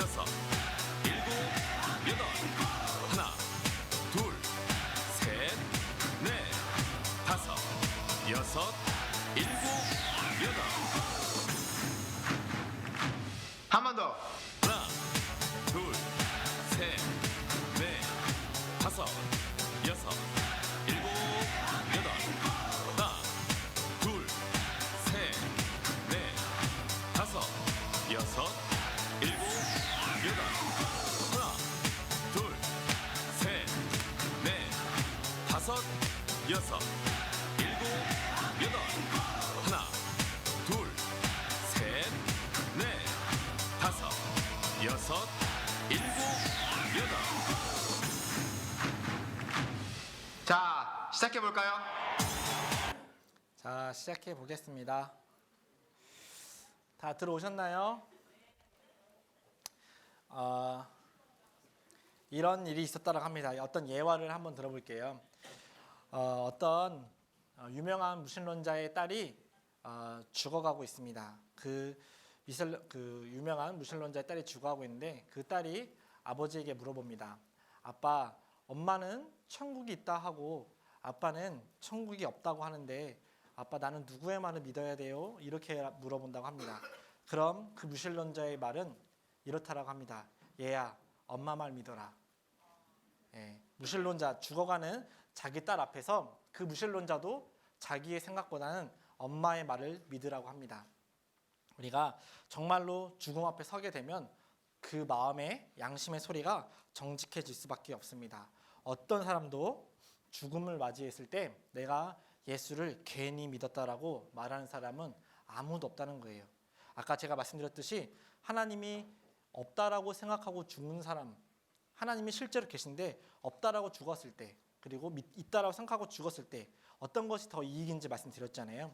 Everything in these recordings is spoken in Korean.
여섯, 일곱, 여덟. 하나, 둘, 셋, 넷, 다섯, 여섯, 일곱, 여덟. 한 번 더. 하나, 둘, 셋, 넷, 다섯, 여섯, 일곱, 여덟. 하나, 둘, 셋, 넷, 다섯, 여섯, 일곱, 여덟. 하나, 둘, 셋, 넷, 다섯, 여섯, 일곱, 여덟. 하나, 둘, 셋, 넷, 다섯, 여섯, 일곱, 여덟. 자, 시작해 볼까요? 자, 시작해 보겠습니다. 다 들어오셨나요? 이런 일이 있었다고 합니다. 어떤 예화를 한번 들어볼게요. 어떤 유명한 무신론자의 딸이 죽어가고 있습니다. 그 유명한 무신론자의 딸이 죽어가고 있는데 그 딸이 아버지에게 물어봅니다. 아빠, 엄마는 천국이 있다 하고 아빠는 천국이 없다고 하는데 아빠, 나는 누구의 말을 믿어야 돼요? 이렇게 물어본다고 합니다. 그럼 그 무신론자의 말은 이렇다라고 합니다. 얘야, 엄마 말 믿어라. 무신론자, 죽어가는 자기 딸 앞에서 그 무신론자도 자기의 생각보다는 엄마의 말을 믿으라고 합니다. 우리가 정말로 죽음 앞에 서게 되면 그 마음의 양심의 소리가 정직해질 수밖에 없습니다. 어떤 사람도 죽음을 맞이했을 때 내가 예수를 괜히 믿었다라고 말하는 사람은 아무도 없다는 거예요. 아까 제가 말씀드렸듯이 하나님이 없다라고 생각하고 죽는 사람, 하나님이 실제로 계신데 없다라고 죽었을 때, 그리고 있다라고 생각하고 죽었을 때 어떤 것이 더 이익인지 말씀드렸잖아요.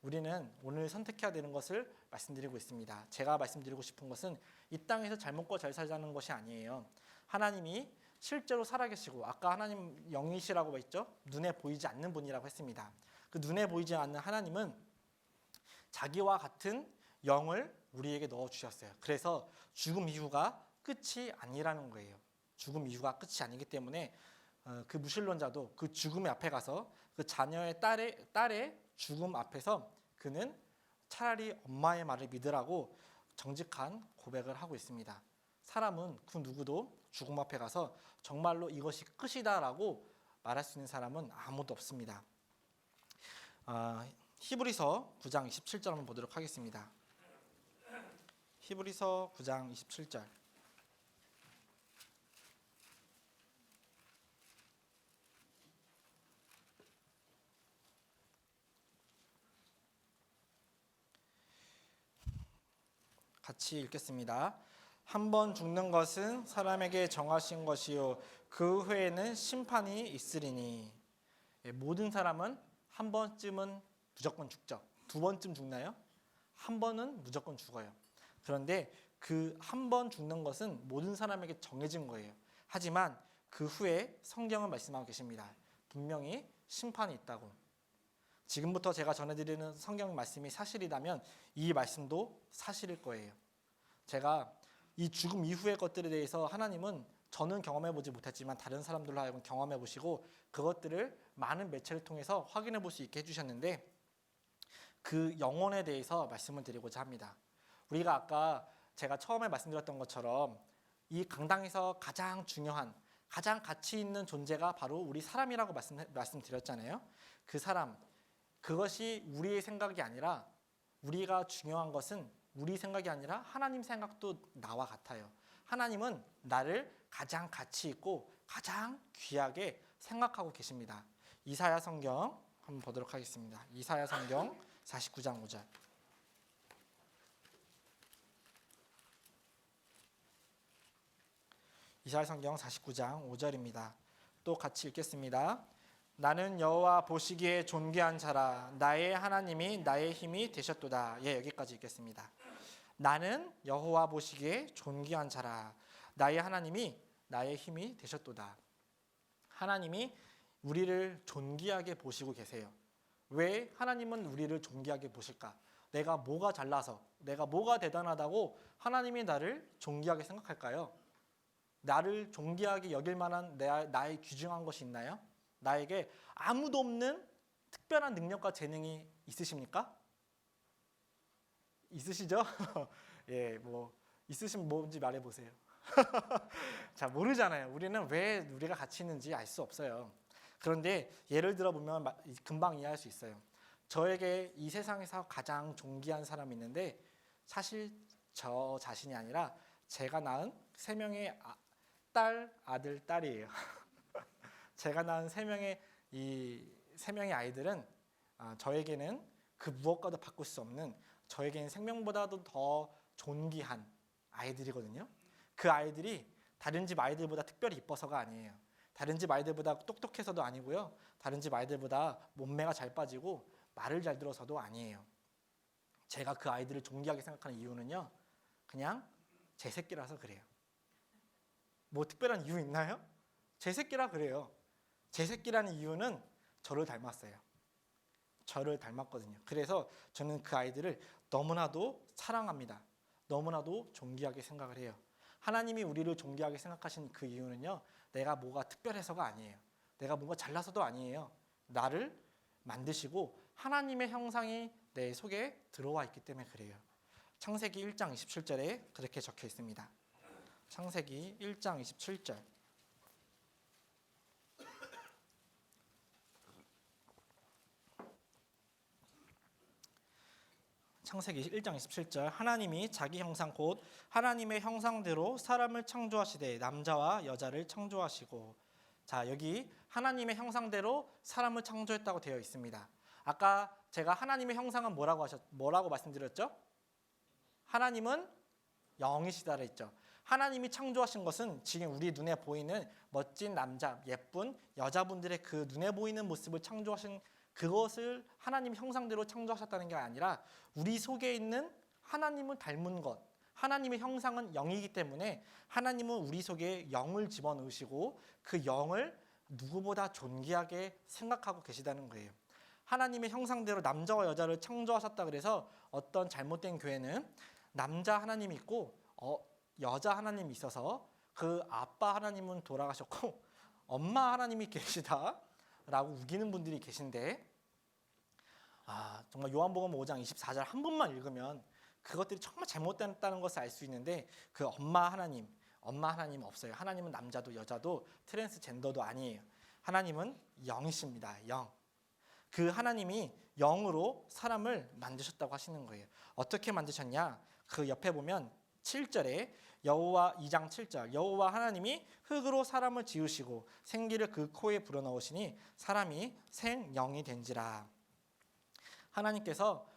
우리는 오늘 선택해야 되는 것을 말씀드리고 있습니다. 제가 말씀드리고 싶은 것은 이 땅에서 잘 먹고 잘 살자는 것이 아니에요. 하나님이 실제로 살아계시고, 아까 하나님 영이시라고 했죠. 눈에 보이지 않는 분이라고 했습니다. 그 눈에 보이지 않는 하나님은 자기와 같은 영을 우리에게 넣어주셨어요. 그래서 죽음 이후가 끝이 아니라는 거예요. 죽음 이후가 끝이 아니기 때문에 그 무신론자도 그 죽음의 앞에 가서 그 자녀의 딸의 죽음 앞에서 그는 차라리 엄마의 말을 믿으라고 정직한 고백을 하고 있습니다. 사람은 그 누구도 죽음 앞에 가서 정말로 이것이 끝이다라고 말할 수 있는 사람은 아무도 없습니다. 히브리서 9장 27절 한번 보도록 하겠습니다. 히브리서 9장 27절. 같이 읽겠습니다. 한 번 죽는 것은 사람에게 정하신 것이요 그 후에는 심판이 있으리니. 모든 사람은 한 번쯤은 무조건 죽죠. 두 번쯤 죽나요? 한 번은 무조건 죽어요. 그런데 그 한 번 죽는 것은 모든 사람에게 정해진 거예요. 하지만 그 후에 성경은 말씀하고 계십니다. 분명히 심판이 있다고. 지금부터 제가 전해드리는 성경 말씀이 사실이라면 이 말씀도 사실일 거예요. 제가 이 죽음 이후의 것들에 대해서 하나님은 저는 경험해보지 못했지만 다른 사람들로 하여금 경험해보시고 그것들을 많은 매체를 통해서 확인해볼 수 있게 해주셨는데 그 영혼에 대해서 말씀을 드리고자 합니다. 우리가 아까 제가 처음에 말씀드렸던 것처럼 이 강당에서 가장 중요한, 가장 가치 있는 존재가 바로 우리 사람이라고 말씀드렸잖아요. 그 사람, 그것이 우리의 생각이 아니라, 우리가 중요한 것은 우리 생각이 아니라 하나님 생각도 나와 같아요. 하나님은 나를 가장 가치 있고 가장 귀하게 생각하고 계십니다. 이사야 성경 한번 보도록 하겠습니다. 이사야 성경 49장 5절. 이사야 성경 49장 5절입니다. 또 같이 읽겠습니다. 나는 여호와 보시기에 존귀한 자라. 나의 하나님이 나의 힘이 되셨도다. 여기까지 읽겠습니다. 나는 여호와 보시기에 존귀한 자라. 나의 하나님이 나의 힘이 되셨도다. 하나님이 우리를 존귀하게 보시고 계세요. 왜 하나님은 우리를 존귀하게 보실까? 내가 뭐가 잘나서, 내가 뭐가 대단하다고 하나님이 나를 존귀하게 생각할까요? 나를 존귀하게 여길 만한 나의 귀중한 것이 있나요? 나에게 아무도 없는 특별한 능력과 재능이 있으십니까? 있으시죠? 예, 뭐 있으시면 뭔지 말해보세요. 자, 모르잖아요. 우리는 왜 우리가 같이 있는지 알 수 없어요. 그런데 예를 들어 보면 금방 이해할 수 있어요. 저에게 이 세상에서 가장 존귀한 사람이 있는데 사실 저 자신이 아니라 제가 낳은 3명의 아들, 딸이에요. 제가 낳은 3명의 아이들은 저에게는 그 무엇과도 바꿀 수 없는, 저에게는 생명보다도 더 존귀한 아이들이거든요. 그 아이들이 다른 집 아이들보다 특별히 이뻐서가 아니에요. 다른 집 아이들보다 똑똑해서도 아니고요. 다른 집 아이들보다 몸매가 잘 빠지고 말을 잘 들어서도 아니에요. 제가 그 아이들을 존귀하게 생각하는 이유는요, 그냥 제 새끼라서 그래요. 뭐 특별한 이유 있나요? 제 새끼라 그래요. 제 새끼라는 이유는 저를 닮았어요. 저를 닮았거든요. 그래서 저는 그 아이들을 너무나도 사랑합니다. 너무나도 존귀하게 생각을 해요. 하나님이 우리를 존귀하게 생각하신 그 이유는요, 내가 뭐가 특별해서가 아니에요. 내가 뭔가 잘나서도 아니에요. 나를 만드시고 하나님의 형상이 내 속에 들어와 있기 때문에 그래요. 창세기 1장 27절에 그렇게 적혀 있습니다. 창세기 1장 27절. 창세기 1장 27절. 하나님이 자기 형상 곧 하나님의 형상대로 사람을 창조하시되 남자와 여자를 창조하시고. 자, 여기 하나님의 형상대로 사람을 창조했다고 되어 있습니다. 아까 제가 하나님의 형상은 뭐라고 말씀드렸죠? 하나님은 영이시다 그랬죠. 하나님이 창조하신 것은 지금 우리 눈에 보이는 멋진 남자, 예쁜 여자분들의 그 눈에 보이는 모습을 창조하신, 그것을 하나님 형상대로 창조하셨다는 게 아니라 우리 속에 있는 하나님을 닮은 것, 하나님의 형상은 영이기 때문에 하나님은 우리 속에 영을 집어넣으시고 그 영을 누구보다 존귀하게 생각하고 계시다는 거예요. 하나님의 형상대로 남자와 여자를 창조하셨다 그래서 어떤 잘못된 교회는 남자 하나님이 있고 여자 하나님이 있어서 그 아빠 하나님은 돌아가셨고 엄마 하나님이 계시다라고 우기는 분들이 계신데, 정말 요한복음 5장 24절 한 번만 읽으면 그것들이 정말 잘못됐다는 것을 알 수 있는데, 그 엄마 하나님 없어요. 하나님은 남자도 여자도 트랜스젠더도 아니에요. 하나님은 영이십니다. 영. 그 하나님이 영으로 사람을 만드셨다고 하시는 거예요. 어떻게 만드셨냐? 그 옆에 보면 7절에 여호와 2장 7절 여호와 하나님이 흙으로 사람을 지으시고 생기를 그 코에 불어넣으시니 사람이 생영이 된지라. 하나님께서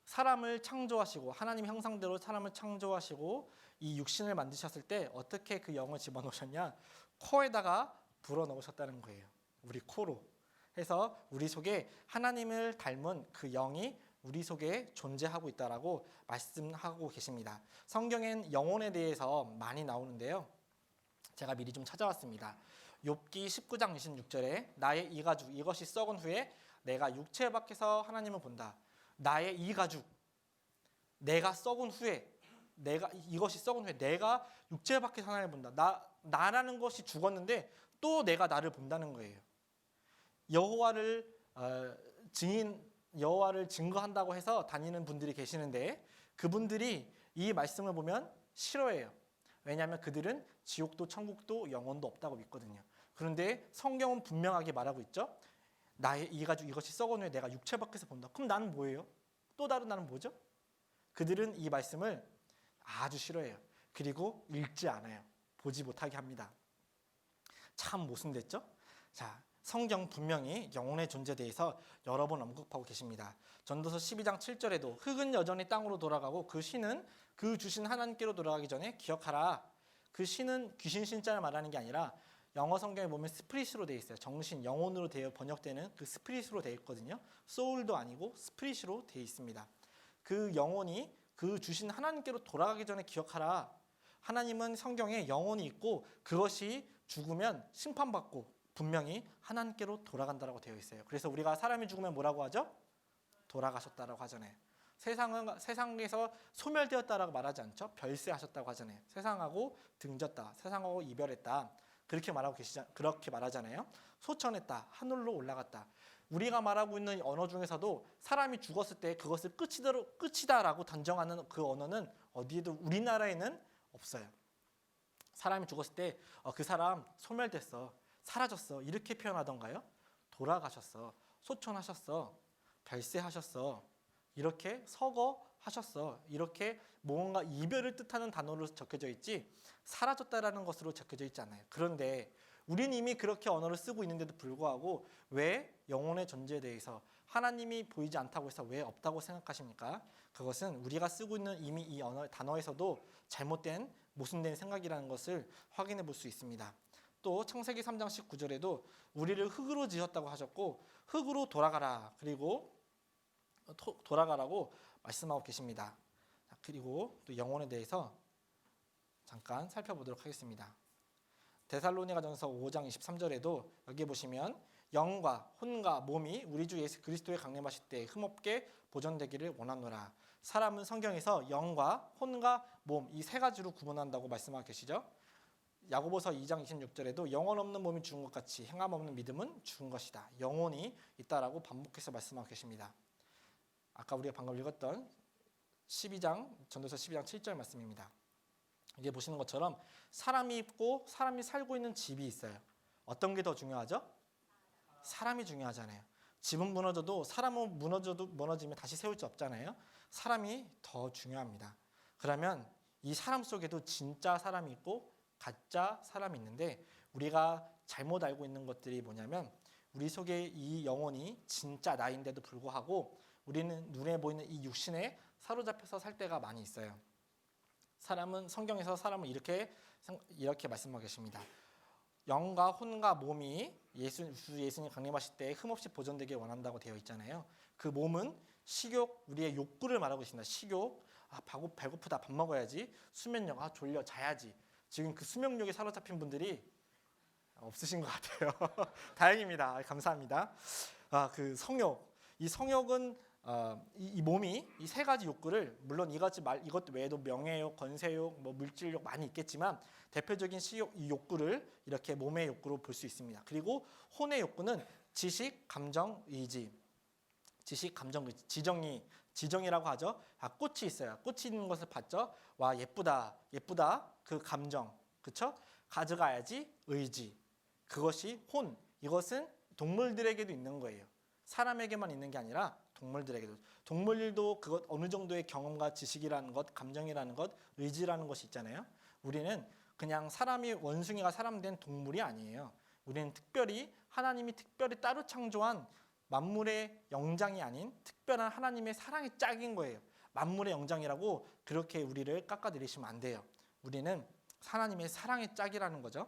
사람을 창조하시고 하나님 형상대로 사람을 창조하시고 이 육신을 만드셨을 때 어떻게 그 영을 집어넣으셨냐? 코에다가 불어넣으셨다는 거예요. 우리 코로 해서 우리 속에 하나님을 닮은 그 영이 우리 속에 존재하고 있다라고 말씀하고 계십니다. 성경엔 영혼에 대해서 많이 나오는데요. 제가 미리 좀 찾아왔습니다. 욥기 19장 26절에 나의 이 가죽 이것이 썩은 후에 내가 육체 밖에서 하나님을 본다. 나의 이 가죽 내가 썩은 후에 이것이 썩은 후에 내가 육체 밖에서 하나님을 본다. 나라는 것이 죽었는데 또 내가 나를 본다는 거예요. 여호와를 증거한다고 해서 다니는 분들이 계시는데 그분들이 이 말씀을 보면 싫어해요. 왜냐하면 그들은 지옥도 천국도 영혼도 없다고 믿거든요. 그런데 성경은 분명하게 말하고 있죠. 나의 이 가죽 이것이 썩은 후에 내가 육체 밖에서 본다. 그럼 나는 뭐예요? 또 다른 나는 뭐죠? 그들은 이 말씀을 아주 싫어해요. 그리고 읽지 않아요. 보지 못하게 합니다. 참 모순됐죠? 자, 성경 분명히 영혼의 존재에 대해서 여러 번 언급하고 계십니다. 전도서 12장 7절에도 흙은 여전히 땅으로 돌아가고 그 신은 그 주신 하나님께로 돌아가기 전에 기억하라. 그 신은 귀신 신자를 말하는 게 아니라 영어 성경에 보면 스피릿으로 되어 있어요. 정신, 영혼으로 되어 번역되는 그 스피릿으로 되어 있거든요. 소울도 아니고 스피릿으로 되어 있습니다. 그 영혼이 그 주신 하나님께로 돌아가기 전에 기억하라. 하나님은 성경에 영혼이 있고 그것이 죽으면 심판받고 분명히 하나님께로 돌아간다라고 되어 있어요. 그래서 우리가 사람이 죽으면 뭐라고 하죠? 돌아가셨다라고 하잖아요. 세상에서 소멸되었다라고 말하지 않죠. 별세하셨다고 하잖아요. 세상하고 등졌다, 세상하고 이별했다. 그렇게 말하잖아요. 소천했다, 하늘로 올라갔다. 우리가 말하고 있는 언어 중에서도 사람이 죽었을 때 그것을 끝이다라고 단정하는 그 언어는 어디에도 우리나라에는 없어요. 사람이 죽었을 때 그 사람 소멸됐어, 사라졌어 이렇게 표현하던가요? 돌아가셨어, 소천하셨어, 별세하셨어, 이렇게 서거하셨어, 이렇게 뭔가 이별을 뜻하는 단어로 적혀져 있지 사라졌다라는 것으로 적혀져 있지 않아요. 그런데 우리는 이미 그렇게 언어를 쓰고 있는데도 불구하고 왜 영혼의 존재에 대해서 하나님이 보이지 않다고 해서 왜 없다고 생각하십니까? 그것은 우리가 쓰고 있는 이미 이 단어에서도 잘못된 모순된 생각이라는 것을 확인해 볼 수 있습니다. 또 창세기 3장 19절에도 우리를 흙으로 지었다고 하셨고 흙으로 돌아가라 그리고 돌아가라고 말씀하고 계십니다. 그리고 또 영혼에 대해서 잠깐 살펴보도록 하겠습니다. 데살로니가전서 5장 23절에도 여기 보시면 영과 혼과 몸이 우리 주 예수 그리스도의 강림하실 때 흠없게 보존되기를 원하노라. 사람은 성경에서 영과 혼과 몸 이 세 가지로 구분한다고 말씀하고 계시죠. 야고보서 2장 26절에도 영혼 없는 몸이 죽은 것 같이 행함 없는 믿음은 죽은 것이다. 영혼이 있다라고 반복해서 말씀하고 계십니다. 아까 우리가 방금 읽었던 전도서 12장 7절 말씀입니다. 이게 보시는 것처럼 사람이 있고 사람이 살고 있는 집이 있어요. 어떤 게 더 중요하죠? 사람이 중요하잖아요. 집은 무너져도 사람은 무너지면 다시 세울 수 없잖아요. 사람이 더 중요합니다. 그러면 이 사람 속에도 진짜 사람이 있고 가짜 사람이 있는데 우리가 잘못 알고 있는 것들이 뭐냐면 우리 속에 이 영혼이 진짜 나인데도 불구하고 우리는 눈에 보이는 이 육신에 사로잡혀서 살 때가 많이 있어요. 사람은 성경에서 사람을 이렇게 말씀하고 계십니다. 영과 혼과 몸이 예수님 강림하실 때 흠없이 보존되길 원한다고 되어 있잖아요. 그 몸은 식욕, 우리의 욕구를 말하고 있습니다. 식욕, 배고프다, 밥 먹어야지. 수면력, 졸려, 자야지. 지금 그 수면력에 사로잡힌 분들이 없으신 것 같아요. 다행입니다. 감사합니다. 그 성욕, 이 성욕은 이 몸이 이 세 가지 욕구를 물론 이것 외에도 명예욕, 권세욕, 물질욕 많이 있겠지만 대표적인 이 욕구를 이렇게 몸의 욕구로 볼 수 있습니다. 그리고 혼의 욕구는 지식, 감정, 의지. 지식, 감정, 의지. 지정이라고 하죠. 꽃이 있어요. 꽃이 있는 것을 봤죠. 와 예쁘다, 예쁘다. 그 감정, 그렇죠? 가져가야지. 의지. 그것이 혼. 이것은 동물들에게도 있는 거예요. 사람에게만 있는 게 아니라 동물들에게도. 동물들도 그것 어느 정도의 경험과 지식이라는 것, 감정이라는 것, 의지라는 것이 있잖아요. 우리는 그냥 원숭이가 사람 된 동물이 아니에요. 우리는 하나님이 특별히 따로 창조한 만물의 영장이 아닌 특별한 하나님의 사랑의 짝인 거예요. 만물의 영장이라고 그렇게 우리를 깎아내리시면 안 돼요. 우리는 하나님의 사랑의 짝이라는 거죠.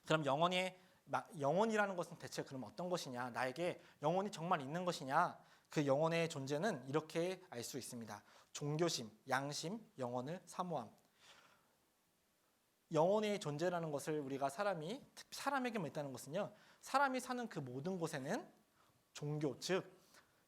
그럼 영혼이라는 것은 대체 그럼 어떤 것이냐? 나에게 영혼이 정말 있는 것이냐? 그 영혼의 존재는 이렇게 알 수 있습니다. 종교심, 양심, 영혼을 사모함. 영혼의 존재라는 것을 우리가 사람에게만 있다는 것은요. 사람이 사는 그 모든 곳에는 종교, 즉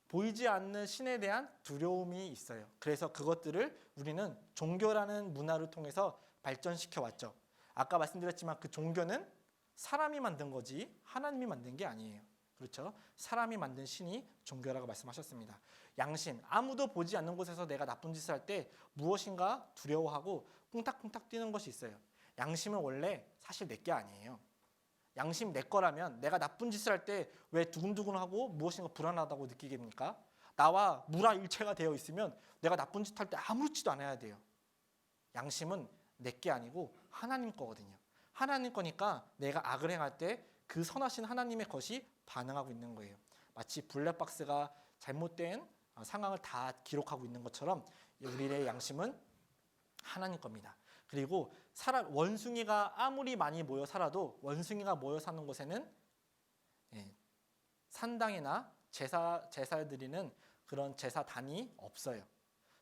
보이지 않는 신에 대한 두려움이 있어요. 그래서 그것들을 우리는 종교라는 문화를 통해서 발전시켜 왔죠. 아까 말씀드렸지만 그 종교는 사람이 만든 거지 하나님이 만든 게 아니에요. 그렇죠? 사람이 만든 신이 종교라고 말씀하셨습니다. 양심, 아무도 보지 않는 곳에서 내가 나쁜 짓을 할 때 무엇인가 두려워하고 쿵탁쿵탁 뛰는 것이 있어요. 양심은 원래 사실 내 게 아니에요. 양심 내 거라면 내가 나쁜 짓을 할 때 왜 두근두근하고 무엇인가 불안하다고 느끼겠습니까? 나와 무라일체가 되어 있으면 내가 나쁜 짓 할 때 아무렇지도 않아야 돼요. 양심은 내 게 아니고 하나님 거거든요. 하나님 거니까 내가 악을 행할 때 그 선하신 하나님의 것이 반응하고 있는 거예요. 마치 블랙박스가 잘못된 상황을 다 기록하고 있는 것처럼 우리의 양심은 하나님 겁니다. 그리고 원숭이가 아무리 많이 모여 살아도 원숭이가 모여 사는 곳에는 산당이나 제사 드리는 그런 제사단이 없어요.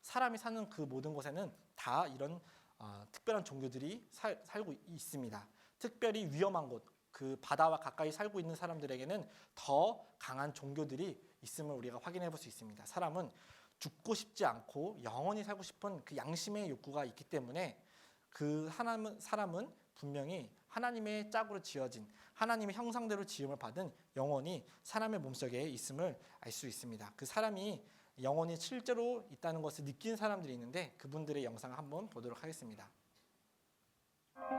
사람이 사는 그 모든 곳에는 다 이런 특별한 종교들이 살고 있습니다. 특별히 위험한 곳, 그 바다와 가까이 살고 있는 사람들에게는 더 강한 종교들이 있음을 우리가 확인해 볼 수 있습니다. 사람은 죽고 싶지 않고 영원히 살고 싶은 그 양심의 욕구가 있기 때문에 그 사람은 분명히 하나님의 짝으로 지어진 하나님의 형상대로 지음을 받은 영혼이 사람의 몸속에 있음을 알 수 있습니다. 그 사람이 영혼이 실제로 있다는 것을 느낀 사람들이 있는데 그분들의 영상을 한번 보도록 하겠습니다.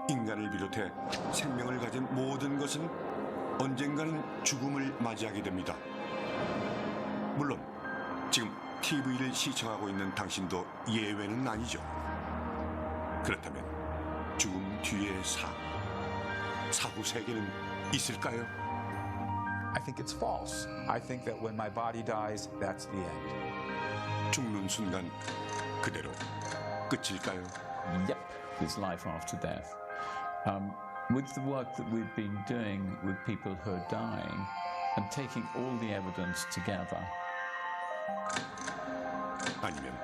인간을 비롯해 생명을 가진 모든 것은 언젠가는 죽음을 맞이하게 됩니다. 물론 지금 TV를 시청하고 있는 당신도 예외는 아니죠. 그렇다면 죽음 뒤의 사후 세계는 있을까요? I think it's false. I think that when my body dies, that's the end. 죽는 순간 그대로 끝일까요? Yep, there's life after death. With the work that we've been doing with people who are dying and taking all the evidence together, 아니면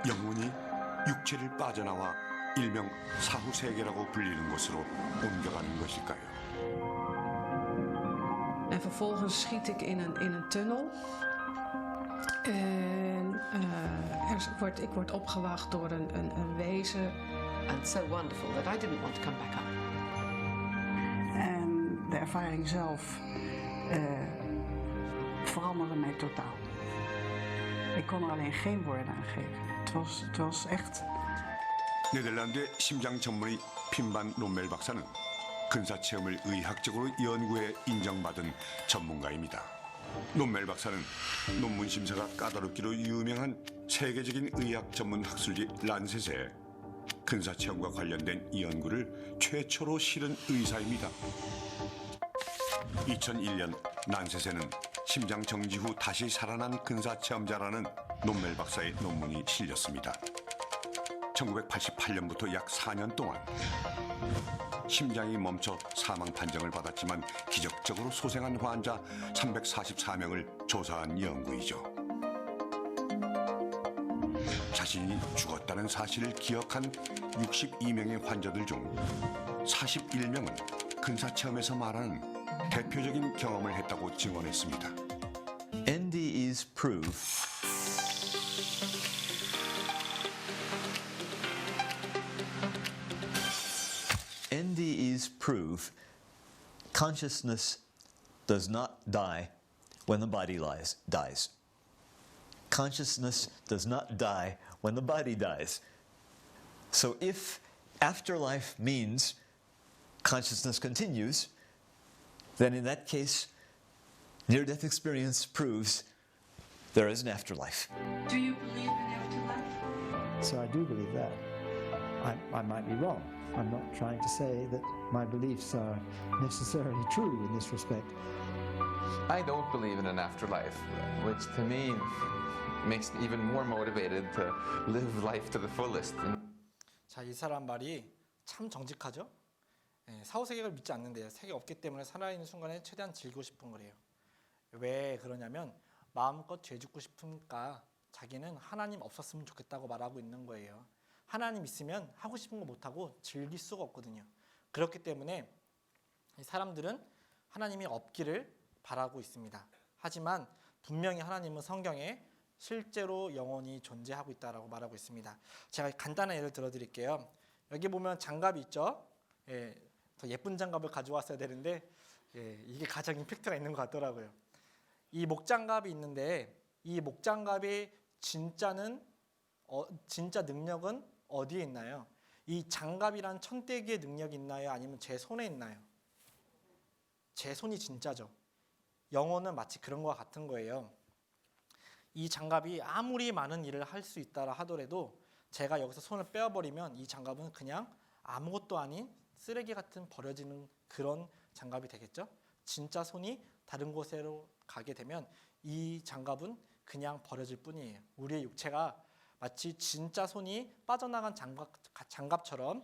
영혼이 육체를 빠져나와 일명 사후 세계라고 불리는 곳으로 옮겨가는 것일까요? En vervolgens schiet ik in een tunnel. En ik word opgewacht door een wezen. And so wonderful that I didn't want to come back up. En de ervaring zelf veranderde mij totaal. Ik kon er alleen geen woorden aan geven. Het was echt... 네덜란드의 심장 전문의 핀반 롬멜 박사는 근사체험을 의학적으로 연구해 인정받은 전문가입니다. 롬멜 박사는 논문 심사가 까다롭기로 유명한 세계적인 의학 전문 학술지 란셋에 근사체험과 관련된 이 연구를 최초로 실은 의사입니다. 2001년 란셋에는 심장 정지 후 다시 살아난 근사체험자라는 롬멜 박사의 논문이 실렸습니다. 1988년부터 약 4년 동안 심장이 멈춰 사망 판정을 받았지만 기적적으로 소생한 환자 344명을 조사한 연구이죠. 자신이 죽었다는 사실을 기억한 62명의 환자들 중 41명은 근사체험에서 말하는 대표적인 경험을 했다고 증언했습니다. NDE's proof consciousness does not die when the body dies. Consciousness does not die when the body dies. So if afterlife means consciousness continues, then in that case, near-death experience proves there is an afterlife. Do you believe in afterlife? So I do believe that. I might be wrong. I'm not trying to say that my beliefs are necessarily true in this respect. I don't believe in an afterlife, which to me makes me even more motivated to live life to the fullest. 자, 이 사람 말이 참 정직하죠? 사후 세계를 믿지 않는데요. 세계 없기 때문에 살아있는 순간에 최대한 즐기고 싶은 거래요. 왜 그러냐면 마음껏 죄 짓고 싶으니까 자기는 하나님 없었으면 좋겠다고 말하고 있는 거예요. 하나님 있으면 하고 싶은 거 못하고 즐길 수가 없거든요. 그렇기 때문에 사람들은 하나님이 없기를 바라고 있습니다. 하지만 분명히 하나님은 성경에 실제로 영원히 존재하고 있다라고 말하고 있습니다. 제가 간단한 예를 들어드릴게요. 여기 보면 장갑이 있죠. 더 예쁜 장갑을 가져왔어야 되는데 이게 가장 임팩트가 있는 것 같더라고요. 이 목장갑이 있는데 이 목장갑의 진짜 능력은 어디에 있나요? 이 장갑이란 천대기의 능력이 있나요? 아니면 제 손에 있나요? 제 손이 진짜죠. 영혼은 마치 그런 것과 같은 거예요. 이 장갑이 아무리 많은 일을 할 수 있다라 하더라도 제가 여기서 손을 빼어버리면 이 장갑은 그냥 아무것도 아닌 쓰레기 같은 버려지는 그런 장갑이 되겠죠. 진짜 손이 다른 곳으로 가게 되면 이 장갑은 그냥 버려질 뿐이에요. 우리의 육체가 마치 진짜 손이 빠져나간 장갑처럼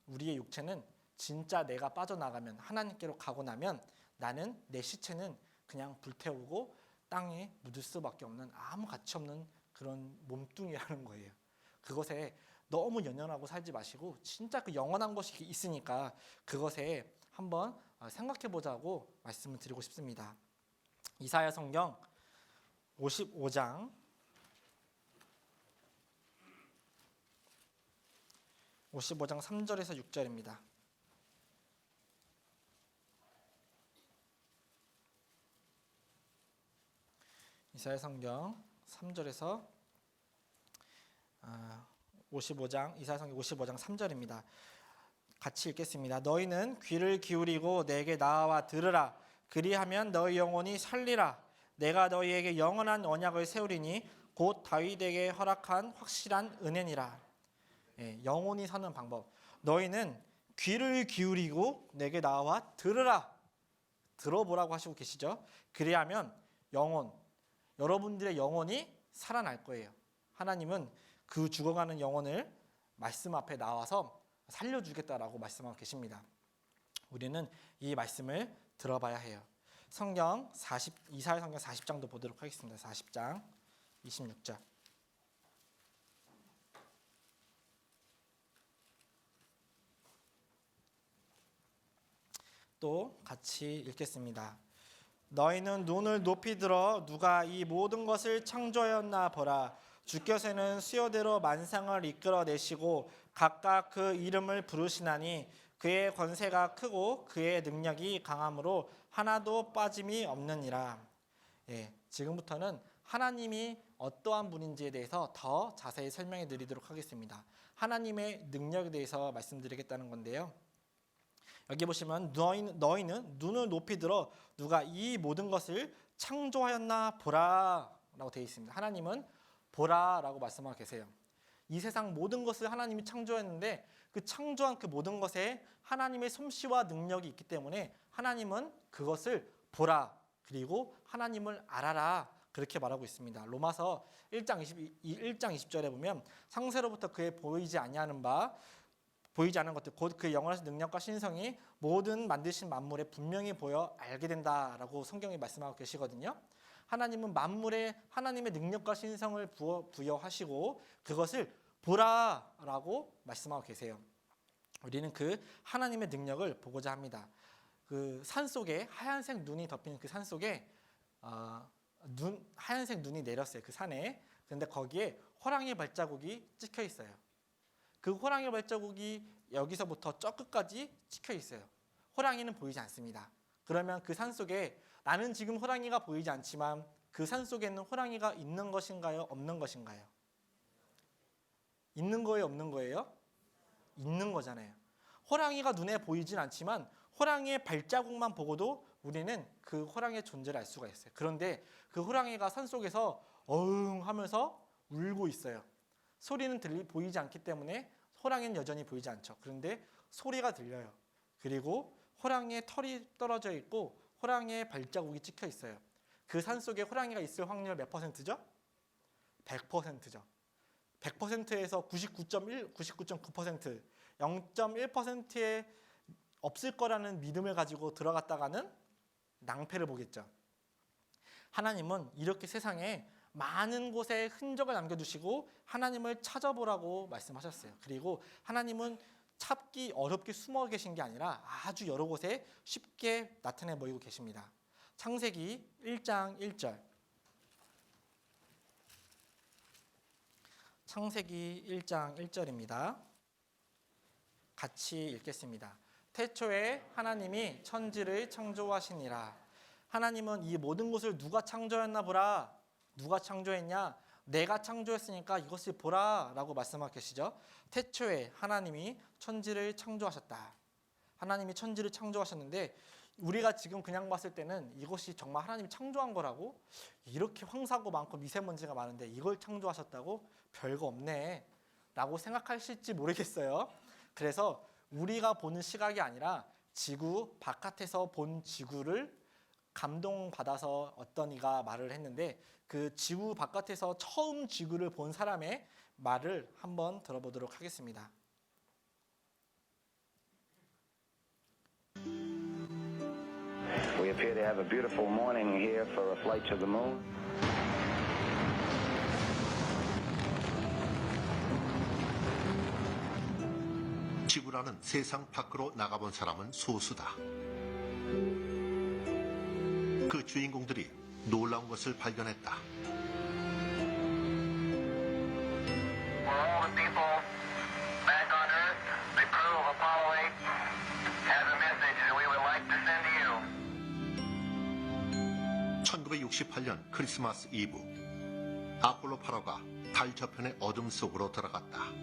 우리의 육체는 진짜 내가 빠져나가면 하나님께로 가고 나면 나는 내 시체는 그냥 불태우고 땅에 묻을 수밖에 없는 아무 가치 없는 그런 몸뚱이라는 거예요. 그것에 너무 연연하고 살지 마시고 진짜 그 영원한 것이 있으니까 그것에 한번 생각해 보자고 말씀을 드리고 싶습니다. 이사야 성경 55장 55장 3절에서 6절입니다. 이사야 성경 3절에서 이사야 성경 55장 3절입니다. 같이 읽겠습니다. 너희는 귀를 기울이고 내게 나아와 들으라. 그리하면 너희 영혼이 살리라. 내가 너희에게 영원한 언약을 세우리니 곧 다윗에게 허락한 확실한 은혜니라. 영혼이 사는 방법. 너희는 귀를 기울이고 내게 나아와 들으라. 들어보라고 하시고 계시죠. 그리하면 여러분들의 영혼이 살아날 거예요. 하나님은 그 죽어가는 영혼을 말씀 앞에 나와서 살려주겠다라고 말씀하고 계십니다. 우리는 이 말씀을 들어봐야 해요. 이사야 성경 40장도 보도록 하겠습니다. 40장 26절. 또 같이 읽겠습니다. 너희는 눈을 높이 들어 누가 이 모든 것을 창조하였나 보라. 주께서는 수요대로 만상을 이끌어내시고 각각 그 이름을 부르시나니 그의 권세가 크고 그의 능력이 강함으로 하나도 빠짐이 없느니라. 지금부터는 하나님이 어떠한 분인지에 대해서 더 자세히 설명해 드리도록 하겠습니다. 하나님의 능력에 대해서 말씀드리겠다는 건데요. 여기 보시면 너희는 눈을 높이 들어 누가 이 모든 것을 창조하였나 보라 라고 되어 있습니다. 하나님은 보라 라고 말씀하고 계세요. 이 세상 모든 것을 하나님이 창조했는데 그 창조한 그 모든 것에 하나님의 솜씨와 능력이 있기 때문에 하나님은 그것을 보라, 그리고 하나님을 알아라, 그렇게 말하고 있습니다. 로마서 1장 20절에 보면 상세로부터 그의 보이지 않는 것들 곧 그의 영원하신 능력과 신성이 모든 만드신 만물에 분명히 보여 알게 된다라고 성경이 말씀하고 계시거든요. 하나님은 만물에 하나님의 능력과 신성을 부여하시고 그것을 보라라고 말씀하고 계세요. 우리는 그 하나님의 능력을 보고자 합니다. 그 산속에 하얀색 눈이 덮인 그 산속에 하얀색 눈이 내렸어요. 그 산에. 그런데 거기에 호랑이 발자국이 찍혀 있어요. 그 호랑이 발자국이 여기서부터 저 끝까지 찍혀 있어요. 호랑이는 보이지 않습니다. 그러면 그 산속에 나는 지금 호랑이가 보이지 않지만 그 산속에는 호랑이가 있는 것인가요? 없는 것인가요? 있는 거예요? 없는 거예요? 있는 거잖아요. 호랑이가 눈에 보이진 않지만 호랑이의 발자국만 보고도 우리는 그 호랑이의 존재를 알 수가 있어요. 그런데 그 호랑이가 산속에서 어흥 하면서 울고 있어요. 소리는 보이지 않기 때문에 호랑이는 여전히 보이지 않죠. 그런데 소리가 들려요. 그리고 호랑이의 털이 떨어져 있고 호랑이의 발자국이 찍혀 있어요. 그 산속에 호랑이가 있을 확률 몇 %죠? 100%죠. 100%에서 99.9%, 0.1%에 없을 거라는 믿음을 가지고 들어갔다가는 낭패를 보겠죠. 하나님은 이렇게 세상에 많은 곳에 흔적을 남겨두시고 하나님을 찾아보라고 말씀하셨어요. 그리고 하나님은 찾기 어렵게 숨어 계신 게 아니라 아주 여러 곳에 쉽게 나타내 보이고 계십니다. 창세기 1장 1절. 창세기 1장 1절입니다. 같이 읽겠습니다. 태초에 하나님이 천지를 창조하시니라. 하나님은 이 모든 것을 누가 창조했나 보라. 누가 창조했냐? 내가 창조했으니까 이것을 보라 라고 말씀하고 계시죠. 태초에 하나님이 천지를 창조하셨다. 하나님이 천지를 창조하셨는데 우리가 지금 그냥 봤을 때는 이것이 정말 하나님이 창조한 거라고? 이렇게 황사고 많고 미세먼지가 많은데 이걸 창조하셨다고? 별거 없네 라고 생각하실지 모르겠어요. 그래서 우리가 보는 시각이 아니라 지구 바깥에서 본 지구를 감동받아서 어떤 이가 말을 했는데 그 지구 바깥에서 처음 지구를 본 사람의 말을 한번 들어보도록 하겠습니다. We appear to have a beautiful morning here for a flight to the moon. 지구라는 세상 밖으로 나가본 사람은 소수다. 그 주인공들이 놀라운 것을 발견했다. For all the people back on Earth, 1968년 크리스마스 이브, 아폴로 8호가 달 저편의 어둠 속으로 들어갔다. In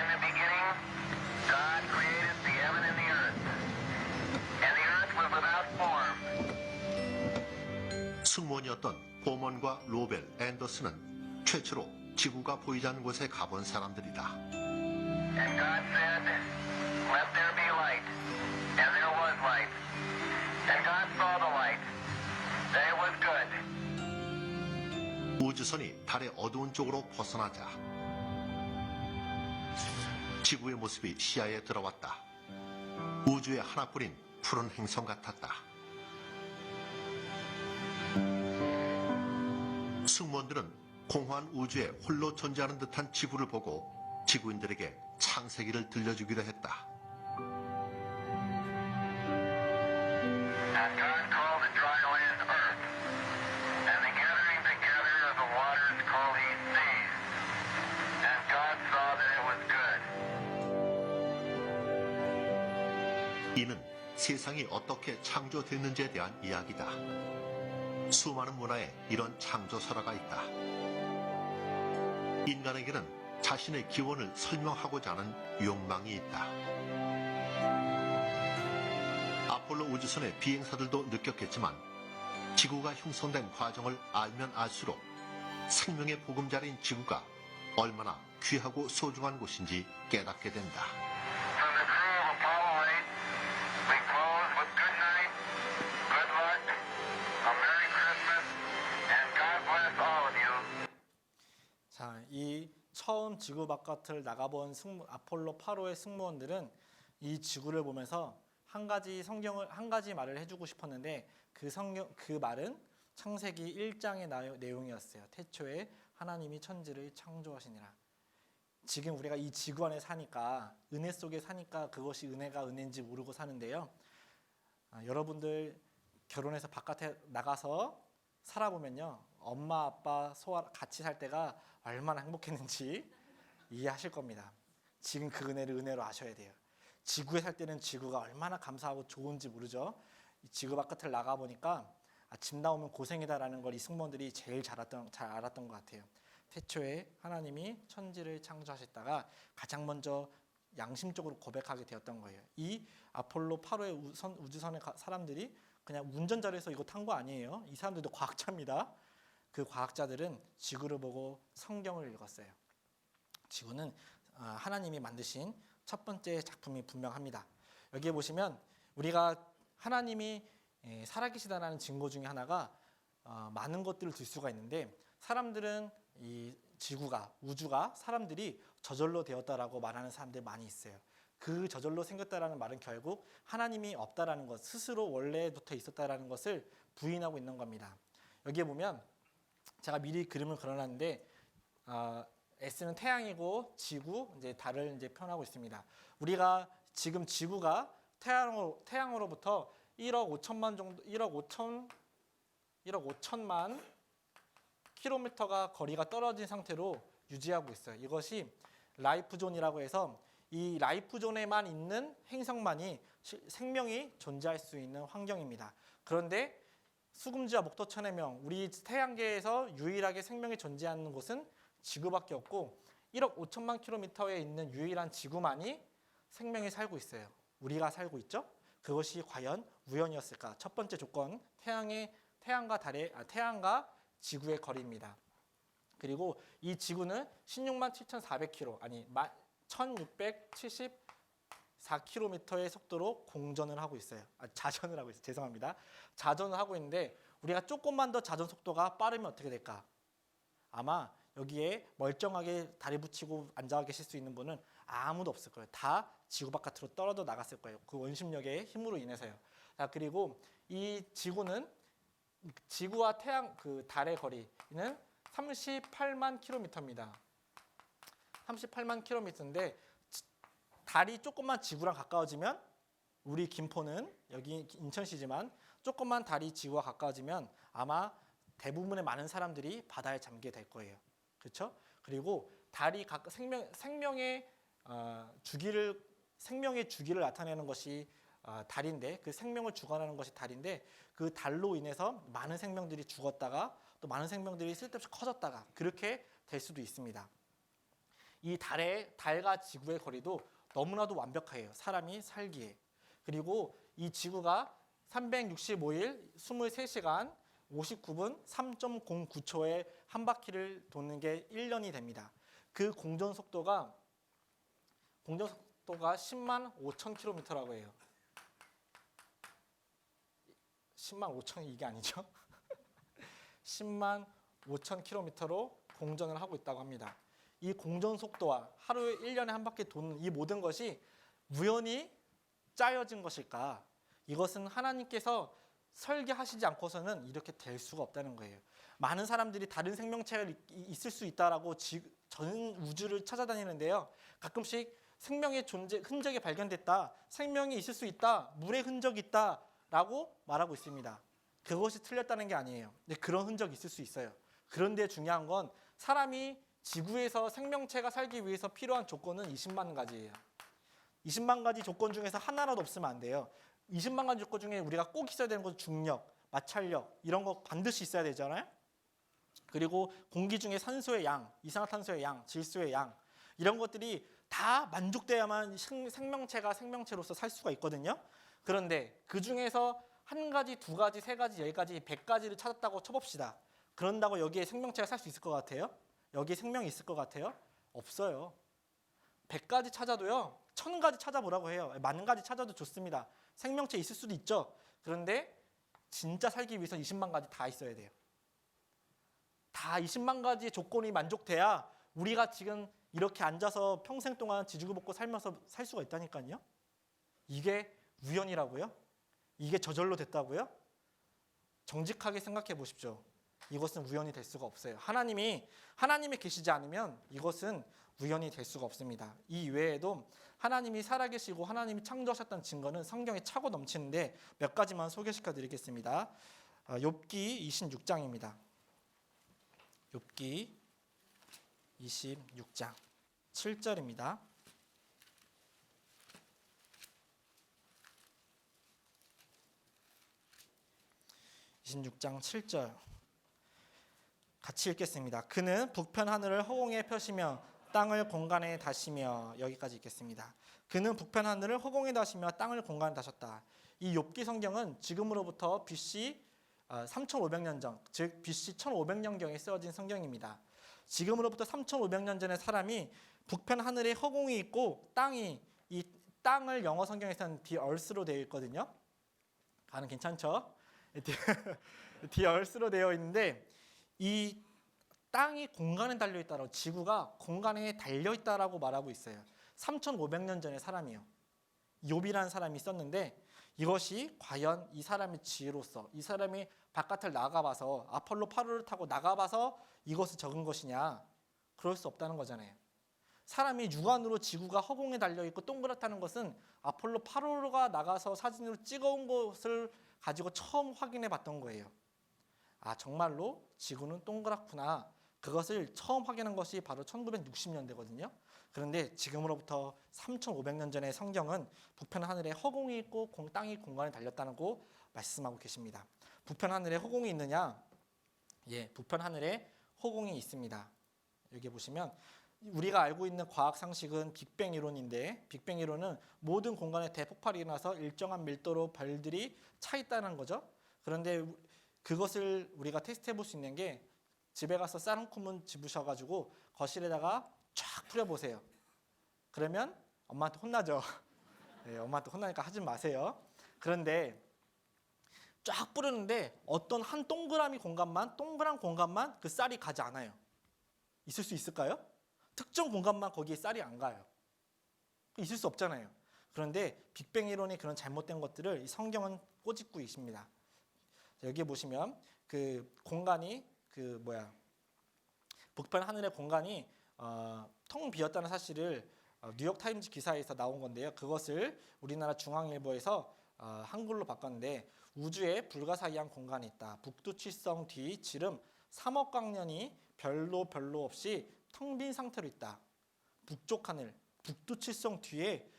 the beginning, God created the heaven and the earth. And the earth was without form. 승무원이었던 보먼과 로벨, 앤더슨은 최초로 지구가 보이지 않는 곳에 가본 사람들이다. And God said, let there be light. And there was light. And God saw the light. That it was good. 우주선이 달의 어두운 쪽으로 벗어나자 지구의 모습이 시야에 들어왔다. 우주의 하나뿐인 푸른 행성 같았다. 승무원들은 공허한 우주에 홀로 존재하는 듯한 지구를 보고 지구인들에게 창세기를 들려주기로 했다. And God called the dry land earth. And the gathering together of the waters called he seas. And God saw that it was good. 이는 세상이 어떻게 창조됐는지에 대한 이야기다. 수많은 문화에 이런 창조설화가 있다. 인간에게는 자신의 기원을 설명하고자 하는 욕망이 있다. 아폴로 우주선의 비행사들도 느꼈겠지만 지구가 형성된 과정을 알면 알수록 생명의 보금자리인 지구가 얼마나 귀하고 소중한 곳인지 깨닫게 된다. From the crew of Apollo 8, we close with good night, good luck, a Merry Christmas, and God bless all of you. 자, 이 처음 지구 바깥을 나가본 아폴로 8호의 승무원들은 이 지구를 보면서 한 가지 말을 해주고 싶었는데 그 말은 창세기 1장의 내용이었어요. 태초에 하나님이 천지를 창조하시니라. 지금 우리가 이 지구 안에 사니까, 은혜 속에 사니까 그것이 은혜가 은혜인지 모르고 사는데요. 여러분들 결혼해서 바깥에 나가서 살아보면요, 엄마 아빠 같이 살 때가 얼마나 행복했는지 이해하실 겁니다. 지금 그 은혜를 은혜로 아셔야 돼요. 지구에 살 때는 지구가 얼마나 감사하고 좋은지 모르죠. 지구 바깥을 나가보니까 집 나오면 고생이다라는 걸 이 승무원들이 제일 잘 알았던 것 같아요. 태초에 하나님이 천지를 창조하셨다가 가장 먼저 양심적으로 고백하게 되었던 거예요. 이 아폴로 8호의 우주선의 사람들이 그냥 운전자로서 이거 탄 거 아니에요. 이 사람들도 과학자입니다. 그 과학자들은 지구를 보고 성경을 읽었어요. 지구는 하나님이 만드신 첫 번째 작품이 분명합니다. 여기에 보시면 우리가 하나님이 살아계시다라는 증거 중에 하나가 많은 것들을 들 수가 있는데, 사람들은 이 지구가, 우주가 사람들이 저절로 되었다라고 말하는 사람들이 많이 있어요. 그 저절로 생겼다라는 말은 결국 하나님이 없다라는 것, 스스로 원래부터 있었다라는 것을 부인하고 있는 겁니다. 여기에 보면 제가 미리 그림을 그려놨는데 S는 태양이고 지구, 이제 달을 이제 표현하고 있습니다. 우리가 지금 지구가 태양으로부터 1억 5천만 킬로미터가 거리가 떨어진 상태로 유지하고 있어요. 이것이 라이프존이라고 해서 이 라이프존에만 있는 행성만이 생명이 존재할 수 있는 환경입니다. 그런데 수금지와 목토천해명, 우리 태양계에서 유일하게 생명이 존재하는 곳은 지구밖에 없고 1억 5천만 킬로미터에 있는 유일한 지구만이 생명이 살고 있어요. 우리가 살고 있죠? 그것이 과연 우연이었을까? 첫 번째 조건, 태양과 지구의 거리입니다. 그리고 이 지구는 16만 7,400km, 아니 1,674km의 속도로 공전을 하고 있어요. 자전을 하고 있어요. 죄송합니다. 자전을 하고 있는데 우리가 조금만 더 자전 속도가 빠르면 어떻게 될까? 아마 여기에 멀쩡하게 다리 붙이고 앉아 계실 수 있는 분은 아무도 없을 거예요. 다 지구 바깥으로 떨어져 나갔을 거예요. 그 원심력의 힘으로 인해서요. 자, 그리고 이 지구는 지구와 달의 거리는 38만 킬로미터입니다. 38만 킬로미터인데 달이 조금만 지구랑 가까워지면, 우리 김포는 여기 인천시지만 조금만 달이 지구와 가까워지면 아마 대부분의 많은 사람들이 바다에 잠기게 될 거예요. 그렇죠? 그리고 달이 생명의 주기를 나타내는 것이 달인데 그 생명을 주관하는 것이 달인데 그 달로 인해서 많은 생명들이 죽었다가 또 많은 생명들이 쓸데없이 커졌다가 그렇게 될 수도 있습니다. 이 달과 지구의 거리도 너무나도 완벽해요. 사람이 살기에. 그리고 이 지구가 365일 23시간 59분 3.09초에 한 바퀴를 도는 게 1년이 됩니다. 그 공전 속도가 10만 5천 킬로미터라고 해요. 10만 5천이 이게 아니죠? 10만 5천 킬로미터로 공전을 하고 있다고 합니다. 이 공전 속도와 하루에 1년에 한 바퀴 도는 이 모든 것이 우연히 짜여진 것일까? 이것은 하나님께서 설계하시지 않고서는 이렇게 될 수가 없다는 거예요. 많은 사람들이 다른 생명체가 있을 수 있다라고 전 우주를 찾아다니는데요. 가끔씩 생명의 흔적이 발견됐다. 생명이 있을 수 있다. 물의 흔적이 있다라고 말하고 있습니다. 그것이 틀렸다는 게 아니에요. 근데 그런 흔적이 있을 수 있어요. 그런데 중요한 건 사람이 지구에서 생명체가 살기 위해서 필요한 조건은 20만 가지예요. 20만 가지 조건 중에서 하나라도 없으면 안 돼요. 20만 가지 조건 중에 우리가 꼭 있어야 되는 건 중력, 마찰력 이런 거 반드시 있어야 되잖아요. 그리고 공기 중에 산소의 양, 이산화탄소의 양, 질소의 양 이런 것들이 다 만족돼야만 생명체가 생명체로서 살 수가 있거든요. 그런데 그 중에서 한 가지, 두 가지, 세 가지, 10가지, 100가지를 찾았다고 쳐봅시다. 그런다고 여기에 생명체가 살 수 있을 것 같아요? 여기에 생명이 있을 것 같아요? 없어요. 100가지 찾아도요. 1000가지 찾아보라고 해요. 10,000가지 찾아도 좋습니다. 생명체 있을 수도 있죠. 그런데 진짜 살기 위해서 20만 가지 다 있어야 돼요. 다 20만 가지의 조건이 만족돼야 우리가 지금 이렇게 앉아서 평생 동안 지지고 볶고 살면서 살 수가 있다니까요. 이게 우연이라고요? 이게 저절로 됐다고요? 정직하게 생각해 보십시오. 이것은 우연이 될 수가 없어요. 하나님이 계시지 않으면 이것은 우연이 될 수가 없습니다. 이 외에도 하나님이 살아계시고 하나님이 창조하셨다는 증거는 성경에 차고 넘치는데 몇 가지만 소개시켜 드리겠습니다. 욥기 26장입니다. 욥기 26장 7절입니다. 26장 7절 같이 읽겠습니다. 그는 북편 하늘을 허공에 펴시며 땅을 공간에 다시며 여기까지 읽겠습니다. 그는 북편 하늘을 허공에 다시며 땅을 공간에 다셨다. 이 욥기 성경은 지금으로부터 BC 3,500년 전, 즉 BC 1,500년경에 쓰여진 성경입니다. 지금으로부터 3,500년 전에 사람이 북편 하늘에 허공이 있고 땅이 이 땅을 영어 성경에서는 the earth로 되어 있거든요. 반응 괜찮죠? the earth로 되어 있는데 이 땅이 공간에 달려있다라고 지구가 공간에 달려있다라고 말하고 있어요. 3,500년 전의 사람이요. 욥이라는 사람이 있었는데 이것이 과연 이 사람의 지혜로서 이 사람이 바깥을 나가봐서 아폴로 8호를 타고 나가봐서 이것을 적은 것이냐? 그럴 수 없다는 거잖아요. 사람이 육안으로 지구가 허공에 달려있고 동그랗다는 것은 아폴로 8호가 나가서 사진으로 찍어온 것을 가지고 처음 확인해 봤던 거예요. 아, 정말로 지구는 동그랗구나. 그것을 처음 확인한 것이 바로 1960년대거든요. 그런데 지금으로부터 3,500년 전의 성경은 북편 하늘에 허공이 있고 땅이 공간에 달렸다는 거 말씀하고 계십니다. 북편 하늘에 허공이 있느냐? 예, 북편 하늘에 허공이 있습니다. 여기 보시면 우리가 알고 있는 과학 상식은 빅뱅 이론인데 빅뱅 이론은 모든 공간에 대폭발이 일어나서 일정한 밀도로 별들이 차 있다는 거죠. 그런데 그것을 우리가 테스트해 볼 수 있는 게 집에 가서 쌀 한 큰문 집으셔가지고 거실에다가 쫙 뿌려보세요. 그러면 엄마한테 혼나죠. 네, 엄마한테 혼나니까 하지 마세요. 그런데 쫙 뿌리는데 어떤 한 동그란 공간만 그 쌀이 가지 않아요. 있을 수 있을까요? 특정 공간만 거기에 쌀이 안 가요. 있을 수 없잖아요. 그런데 빅뱅 이론의 그런 잘못된 것들을 이 성경은 꼬집고 있습니다. 여기 보시면 그 공간이 북편 하늘의 공간이 텅 비었다는 사실을 뉴욕 타임즈 기사에서 나온 건데요. 그것을 우리나라 중앙일보에서 한글로 바꿨는데 우주에 불가사의한 공간이 있다. 북두칠성 뒤 지름 3억 광년이 별로 없이 텅 빈 상태로 있다. 북쪽 하늘, 북두칠성 뒤에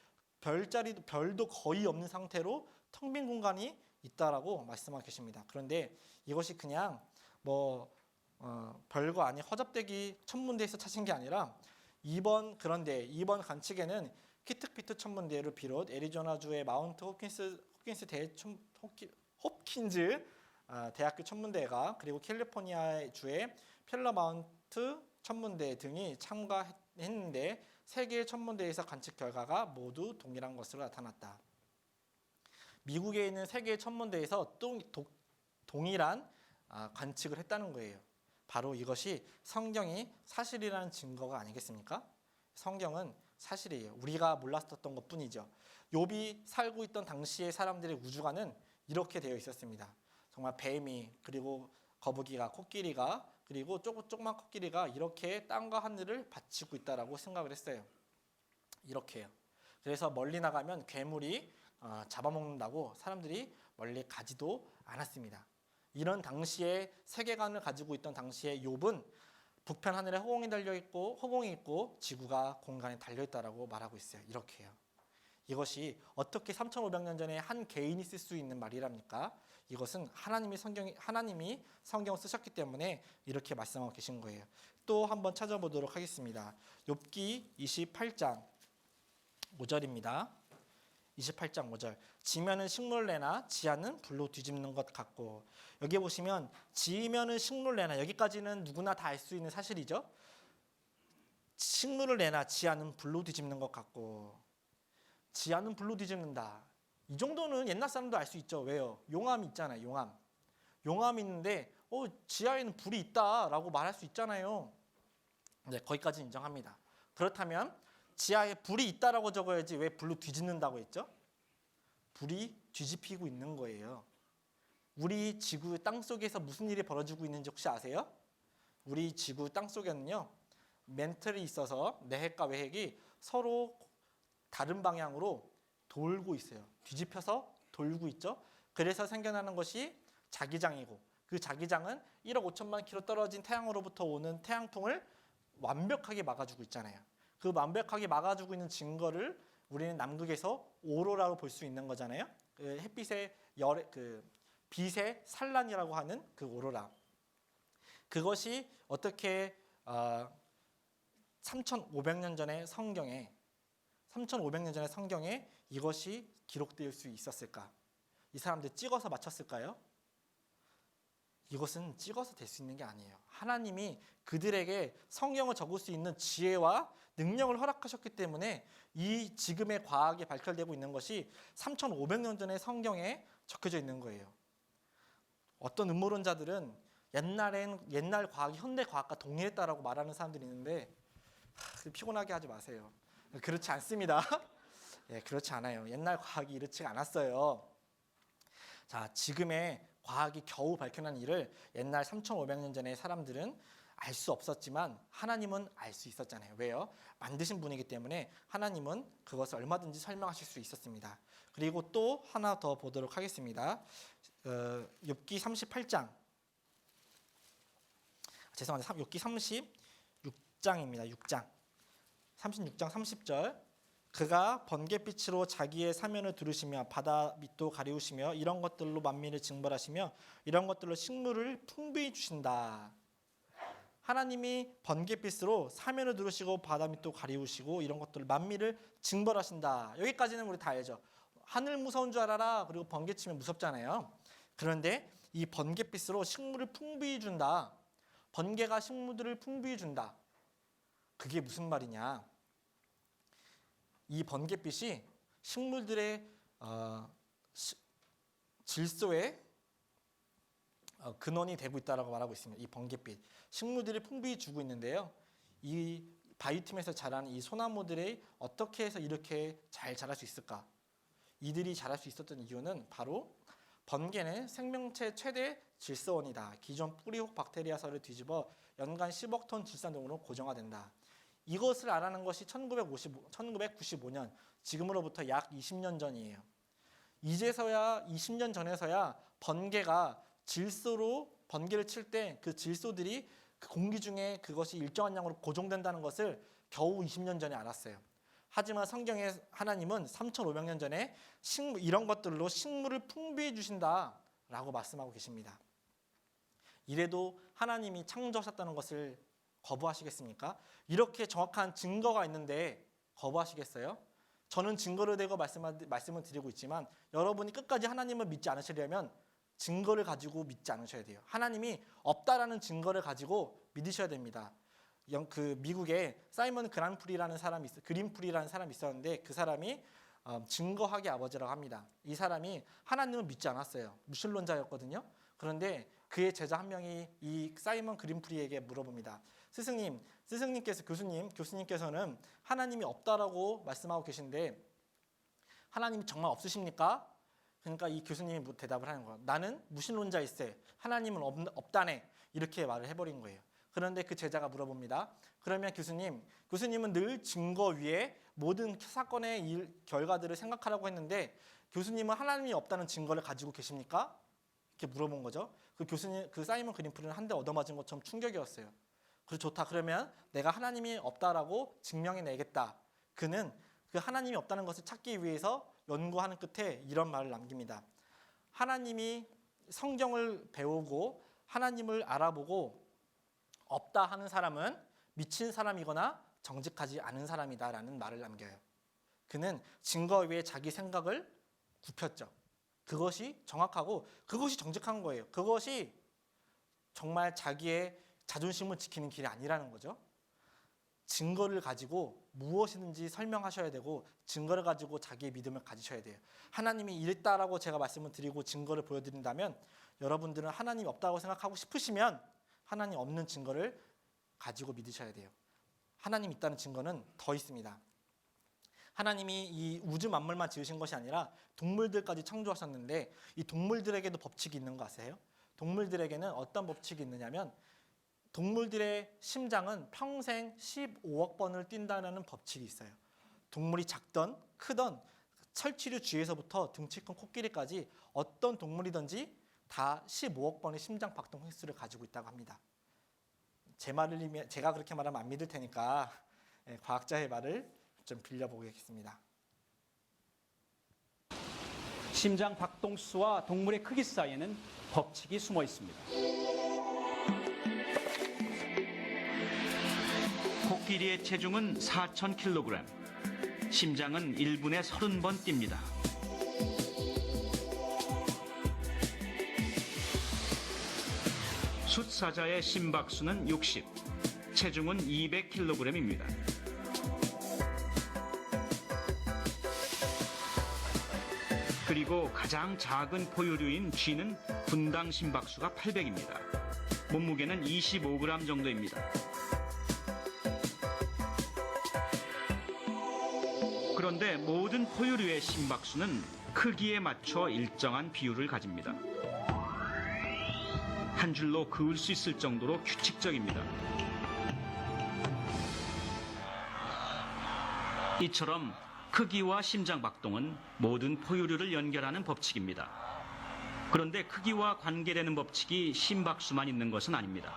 별도 거의 없는 상태로 텅 빈 공간이 있다라고 말씀하고 계십니다. 그런데 이것이 그냥 별거 아닌 허접대기 천문대에서 찾은 게 아니라 이번 관측에는 키특피트 천문대를 비롯 애리조나주의 마운트 홉킨즈 대학교 천문대가 그리고 캘리포니아 주의 펠러마운트 천문대 등이 참가했는데 세 개의 천문대에서 관측 결과가 모두 동일한 것으로 나타났다. 미국에 있는 세 개의 천문대에서 동일한 관측을 했다는 거예요. 바로 이것이 성경이 사실이라는 증거가 아니겠습니까? 성경은 사실이에요. 우리가 몰랐었던 것뿐이죠. 욥이 살고 있던 당시의 사람들의 우주관은 이렇게 되어 있었습니다. 정말 뱀이 그리고 거북이가 코끼리가 그리고 조그만 코끼리가 이렇게 땅과 하늘을 받치고 있다라고 생각을 했어요. 이렇게요. 그래서 멀리 나가면 괴물이 잡아먹는다고 사람들이 멀리 가지도 않았습니다. 이런 당시의 세계관을 가지고 있던 당시의 욥은 북편 하늘에 허공이 있고 지구가 공간에 달려 있다라고 말하고 있어요. 이렇게요. 이것이 어떻게 3,500년 전에 한 개인이 쓸 수 있는 말이랍니까? 이것은 하나님이 성경을 쓰셨기 때문에 이렇게 말씀하고 계신 거예요. 또 한번 찾아보도록 하겠습니다. 욥기 28장 5절입니다. 28장 5절. 지면은 식물내나 지하는 불로 뒤집는 것 같고, 여기 보시면 지면은 식물내나, 여기까지는 누구나 다 알 수 있는 사실이죠. 식물을 내나 지하는 불로 뒤집는 것 같고, 지하는 불로 뒤집는다. 이 정도는 옛날 사람도 알 수 있죠. 왜요? 용암이 있잖아요. 용암이 있는데 지하에는 불이 있다라고 말할 수 있잖아요. 네, 거기까지 인정합니다. 그렇다면 지하에 불이 있다라고 적어야지 왜 불로 뒤집는다고 했죠? 불이 뒤집히고 있는 거예요. 우리 지구 땅속에서 무슨 일이 벌어지고 있는지 혹시 아세요? 우리 지구 땅속에는요, 멘틀이 있어서 내핵과 외핵이 서로 다른 방향으로 돌고 있어요. 뒤집혀서 돌고 있죠. 그래서 생겨나는 것이 자기장이고, 그 자기장은 1억 5천만 킬로 떨어진 태양으로부터 오는 태양풍을 완벽하게 막아주고 있잖아요. 그 완벽하게 막아주고 있는 증거를 우리는 남극에서 오로라로 볼 수 있는 거잖아요. 그 햇빛의 빛의 산란이라고 하는 그 오로라. 그것이 어떻게 3,500년 전의 성경에 이것이 기록될 수 있었을까? 이 사람들 찍어서 맞췄을까요? 이것은 찍어서 될 수 있는 게 아니에요. 하나님이 그들에게 성경을 적을 수 있는 지혜와 능력을 허락하셨기 때문에 이 지금의 과학이 발달되고 있는 것이 3,500년 전의 성경에 적혀져 있는 거예요. 어떤 음모론자들은 옛날 과학이 현대 과학과 동일했다라고 말하는 사람들이 있는데 피곤하게 하지 마세요. 그렇지 않습니다. 예, 그렇지 않아요. 옛날 과학이 이렇지 않았어요. 자, 지금의 과학이 겨우 밝혀낸 일을 옛날 3,500년 전의 사람들은 알 수 없었지만 하나님은 알 수 있었잖아요. 왜요? 만드신 분이기 때문에 하나님은 그것을 얼마든지 설명하실 수 있었습니다. 그리고 또 하나 더 보도록 하겠습니다. 욥기 38장. 죄송합니다. 욥기 36장입니다. 6장. 36장 30절. 그가 번갯빛으로 자기의 사면을 두르시며 바다 밑도 가리우시며 이런 것들로 만민을 징벌하시며 이런 것들로 식물을 풍부히 주신다. 하나님이 번갯빛으로 사면을 두르시고 바다 밑도 가리우시고 이런 것들로 만민을 징벌하신다. 여기까지는 우리 다 알죠. 하늘 무서운 줄 알아라. 그리고 번개 치면 무섭잖아요. 그런데 이 번갯빛으로 식물을 풍부히 준다. 번개가 식물들을 풍부히 준다. 그게 무슨 말이냐? 이 번갯빛이 식물들의 질소의 근원이 되고 있다라고 말하고 있습니다. 이 번갯빛. 식물들이 풍부히 주고 있는데요. 이 바위틈에서 자라는 이 소나무들이 어떻게 해서 이렇게 잘 자랄 수 있을까? 이들이 자랄 수 있었던 이유는 바로 번개는 생명체 최대 질소원이다. 기존 뿌리혹 박테리아서를 뒤집어 연간 10억 톤 질산동으로 고정화된다. 이것을 알아낸 것이 1995년, 지금으로부터 약 20년 전이에요. 이제서야 20년 전에서야 번개가 번개를 칠 때 그 질소들이 그 공기 중에 그것이 일정한 양으로 고정된다는 것을 겨우 20년 전에 알았어요. 하지만 성경의 하나님은 3,500년 전에 이런 것들로 식물을 풍부해 주신다라고 말씀하고 계십니다. 이래도 하나님이 창조하셨다는 것을 거부하시겠습니까? 이렇게 정확한 증거가 있는데 거부하시겠어요? 저는 증거를 대고 말씀을 드리고 있지만 여러분이 끝까지 하나님을 믿지 않으시려면 증거를 가지고 믿지 않으셔야 돼요. 하나님이 없다라는 증거를 가지고 믿으셔야 됩니다. 그 미국에 사이먼 그린풀이라는 사람이 있었는데 그 사람이 증거학의 아버지라고 합니다. 이 사람이 하나님을 믿지 않았어요. 무신론자였거든요. 그런데 그의 제자 한 명이 이 사이먼 그린풀이에게 물어봅니다. 교수님께서는 하나님이 없다라고 말씀하고 계신데 하나님이 정말 없으십니까? 그러니까 이 교수님이 대답을 하는 거예요. 나는 무신론자일세. 하나님은 없다네. 이렇게 말을 해버린 거예요. 그런데 그 제자가 물어봅니다. 그러면 교수님은 늘 증거 위에 모든 사건의 결과들을 생각하라고 했는데 교수님은 하나님이 없다는 증거를 가지고 계십니까? 이렇게 물어본 거죠. 그 사이먼 그린풀이는 한 대 얻어맞은 것처럼 충격이었어요. 그래서 좋다. 그러면 내가 하나님이 없다라고 증명해내겠다. 그는 그 하나님이 없다는 것을 찾기 위해서 연구하는 끝에 이런 말을 남깁니다. 하나님이 성경을 배우고 하나님을 알아보고 없다 하는 사람은 미친 사람이거나 정직하지 않은 사람이다라는 말을 남겨요. 그는 증거 위에 자기 생각을 굽혔죠. 그것이 정확하고 그것이 정직한 거예요. 그것이 정말 자기의 자존심을 지키는 길이 아니라는 거죠. 증거를 가지고 무엇이든지 설명하셔야 되고 증거를 가지고 자기의 믿음을 가지셔야 돼요. 하나님이 이랬다라고 제가 말씀을 드리고 증거를 보여드린다면 여러분들은 하나님이 없다고 생각하고 싶으시면 하나님 없는 증거를 가지고 믿으셔야 돼요. 하나님 있다는 증거는 더 있습니다. 하나님이 이 우주 만물만 지으신 것이 아니라 동물들까지 창조하셨는데 이 동물들에게도 법칙이 있는 거 아세요? 동물들에게는 어떤 법칙이 있느냐면 동물들의 심장은 평생 15억 번을 뛴다는 법칙이 있어요. 동물이 작던 크던 철치류 쥐에서부터 등치 큰 코끼리까지 어떤 동물이든지 다 15억 번의 심장 박동 횟수를 가지고 있다고 합니다. 제가 그렇게 말하면 안 믿을 테니까 과학자의 말을 좀 빌려보겠습니다. 심장 박동수와 동물의 크기 사이에는 법칙이 숨어 있습니다. 코끼리의 체중은 4,000kg, 심장은 1분에 30번 뜁니다. 숫사자의 심박수는 60, 체중은 200kg입니다. 그리고 가장 작은 포유류인 쥐는 분당 심박수가 800입니다. 몸무게는 25g 정도입니다. 그런데 모든 포유류의 심박수는 크기에 맞춰 일정한 비율을 가집니다. 한 줄로 그을 수 있을 정도로 규칙적입니다. 이처럼 크기와 심장 박동은 모든 포유류를 연결하는 법칙입니다. 그런데 크기와 관계되는 법칙이 심박수만 있는 것은 아닙니다.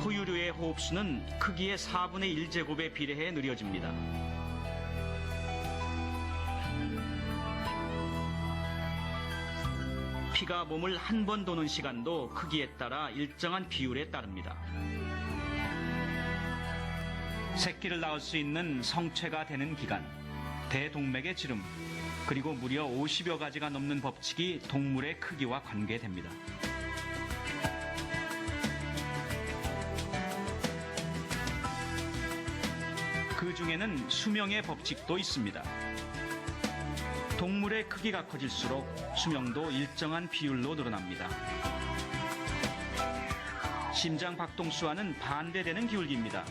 포유류의 호흡수는 크기의 4분의 1제곱에 비례해 느려집니다. 피가 몸을 한 번 도는 시간도 크기에 따라 일정한 비율에 따릅니다. 새끼를 낳을 수 있는 성체가 되는 기간, 대동맥의 지름, 그리고 무려 50여 가지가 넘는 법칙이 동물의 크기와 관계됩니다. 그 중에는 수명의 법칙도 있습니다. 동물의 크기가 커질수록 수명도 일정한 비율로 늘어납니다. 심장 박동수와는 반대되는 기울기입니다.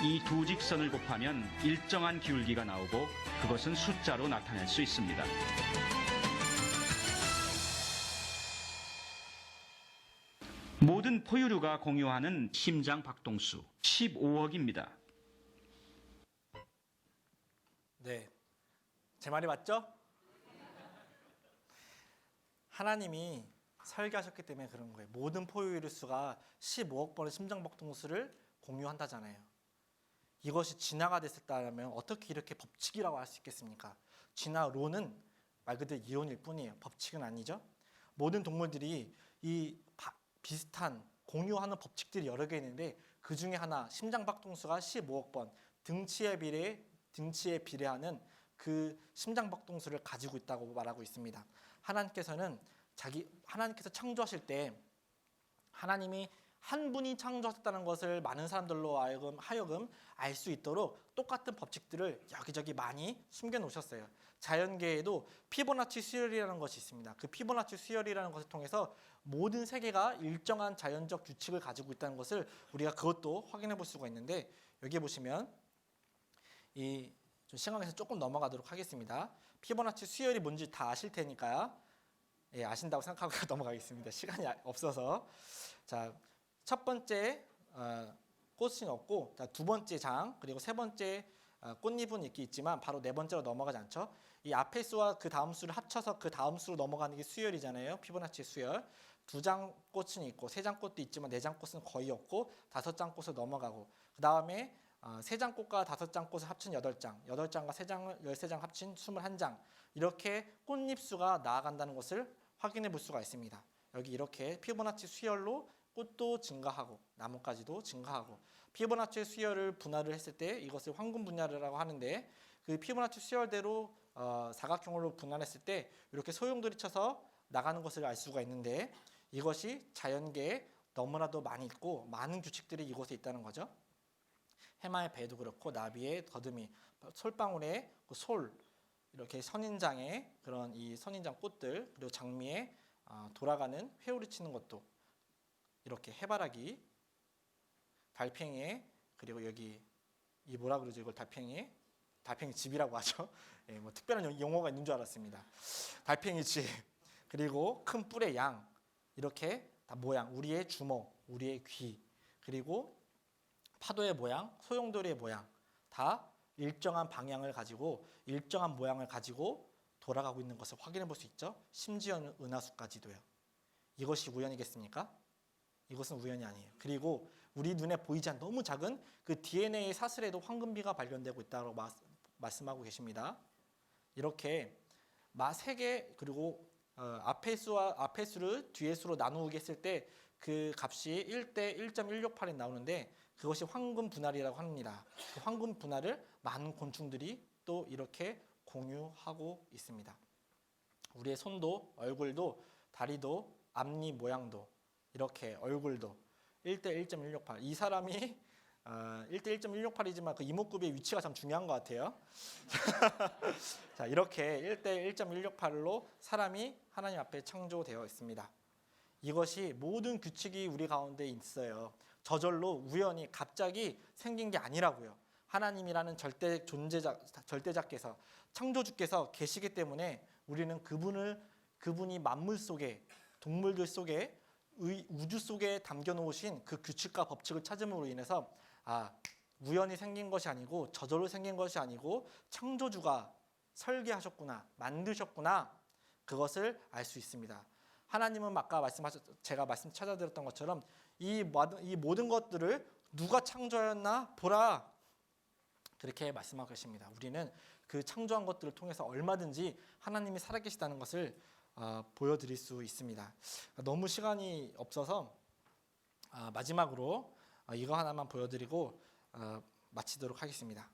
이 두 직선을 곱하면 일정한 기울기가 나오고 그것은 숫자로 나타낼 수 있습니다. 모든 포유류가 공유하는 심장 박동수 15억입니다. 네, 제 말이 맞죠? 하나님이 설계하셨기 때문에 그런 거예요. 모든 포유류 수가 15억 번의 심장박동수를 공유한다잖아요. 이것이 진화가 됐었다면 어떻게 이렇게 법칙이라고 할 수 있겠습니까? 진화론은 말 그대로 이론일 뿐이에요. 법칙은 아니죠. 모든 동물들이 이 비슷한 공유하는 법칙들이 여러 개 있는데 그 중에 하나 심장박동수가 15억 번 등치에 비례하는 그 심장박동수를 가지고 있다고 말하고 있습니다. 하나님께서 창조하실 때 하나님이 한 분이 창조하셨다는 것을 많은 사람들로 하여금 알 수 있도록 똑같은 법칙들을 여기저기 많이 숨겨 놓으셨어요. 자연계에도 피보나치 수열이라는 것이 있습니다. 그 피보나치 수열이라는 것을 통해서 모든 세계가 일정한 자연적 규칙을 가지고 있다는 것을 우리가 그것도 확인해 볼 수가 있는데, 여기 보시면 좀 시간에서 조금 넘어가도록 하겠습니다. 피보나치 수열이 뭔지 다 아실 테니까요. 예, 아신다고 생각하고 넘어가겠습니다. 시간이 없어서. 자, 첫 번째 꽃은 없고, 자, 두 번째 장, 그리고 세 번째 꽃잎은 있지만 바로 네 번째로 넘어가지 않죠. 이 앞에 수와 그 다음 수를 합쳐서 그 다음 수로 넘어가는 게 수열이잖아요. 피보나치 수열. 두 장 꽃은 있고 세 장 꽃도 있지만 네 장 꽃은 거의 없고 다섯 장 꽃을 넘어가고, 그 다음에 세 장 꽃과 다섯 장 꽃을 합친 8장, 8장과 세 장을 13장 합친 21장, 이렇게 꽃잎 수가 나아간다는 것을 확인해 볼 수가 있습니다. 여기 이렇게 피보나치 수열로 꽃도 증가하고 나뭇가지도 증가하고, 피보나치 수열을 분할을 했을 때 이것을 황금 분할이라고 하는데, 그 피보나치 수열대로 사각형으로 분할했을 때 이렇게 소용돌이 쳐서 나가는 것을 알 수가 있는데, 이것이 자연계에 너무나도 많이 있고 많은 규칙들이 이곳에 있다는 거죠. 해마의 배도 그렇고 나비의 더듬이, 솔방울의 그 솔, 이렇게 선인장의 그런 이 선인장 꽃들, 그리고 장미에 돌아가는 회오리 치는 것도, 이렇게 해바라기, 달팽이에, 그리고 여기 이 뭐라 그러죠? 이걸 달팽이 집이라고 하죠. 예, 뭐 특별한 용어가 있는 줄 알았습니다. 달팽이 집, 그리고 큰 뿔의 양, 이렇게 다 모양, 우리의 주먹, 우리의 귀, 그리고 파도의 모양, 소용돌이의 모양, 다 일정한 방향을 가지고 일정한 모양을 가지고 돌아가고 있는 것을 확인해 볼 수 있죠. 심지어는 은하수까지도요. 이것이 우연이겠습니까? 이것은 우연이 아니에요. 그리고 우리 눈에 보이지 않는 너무 작은 그 DNA의 사슬에도 황금비가 발견되고 있다고 말씀하고 계십니다. 이렇게 세 개, 그리고 앞의 수를 뒤의 수로 나누게 했을 때 그 값이 1대 1.168이 나오는데, 그것이 황금 분할이라고 합니다. 그 황금 분할을 많은 곤충들이 또 이렇게 공유하고 있습니다. 우리의 손도, 얼굴도, 다리도, 앞니 모양도, 이렇게 얼굴도 1대 1.168. 이 사람이 1대 1.168이지만 그 이목구비의 위치가 참 중요한 것 같아요. 자, 이렇게 1대 1.168로 사람이 하나님 앞에 창조되어 있습니다. 이것이 모든 규칙이 우리 가운데 있어요. 저절로 우연히 갑자기 생긴 게 아니라고요. 하나님이라는 절대 절대자께서, 창조주께서 계시기 때문에 우리는 그분이 만물 속에, 동물들 속에, 우주 속에 담겨 놓으신 그 규칙과 법칙을 찾음으로 인해서 우연히 생긴 것이 아니고 저절로 생긴 것이 아니고 창조주가 설계하셨구나, 만드셨구나, 그것을 알 수 있습니다. 하나님은 아까 제가 찾아드렸던 것처럼 이 모든 것들을 누가 창조하였나 보라, 그렇게 말씀하고 계십니다. 우리는 그 창조한 것들을 통해서 얼마든지 하나님이 살아계시다는 것을 보여드릴 수 있습니다. 너무 시간이 없어서 마지막으로 이거 하나만 보여드리고 마치도록 하겠습니다.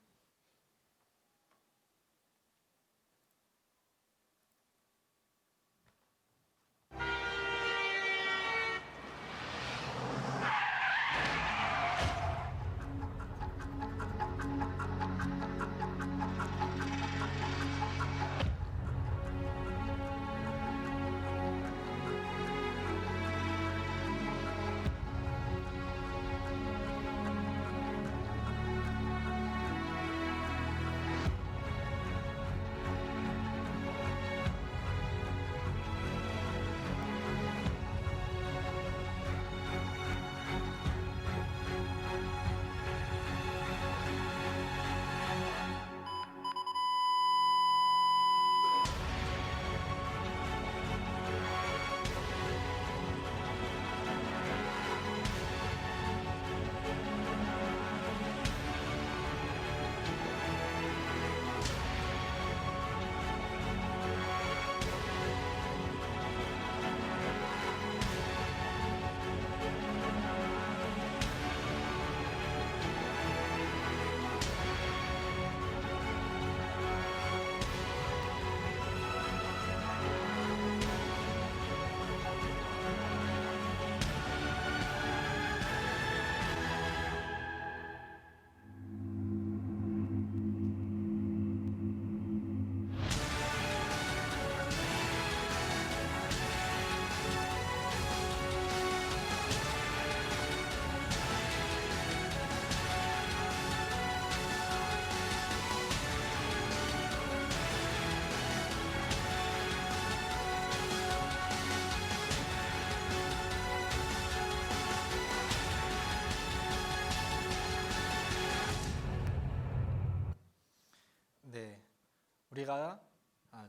우리가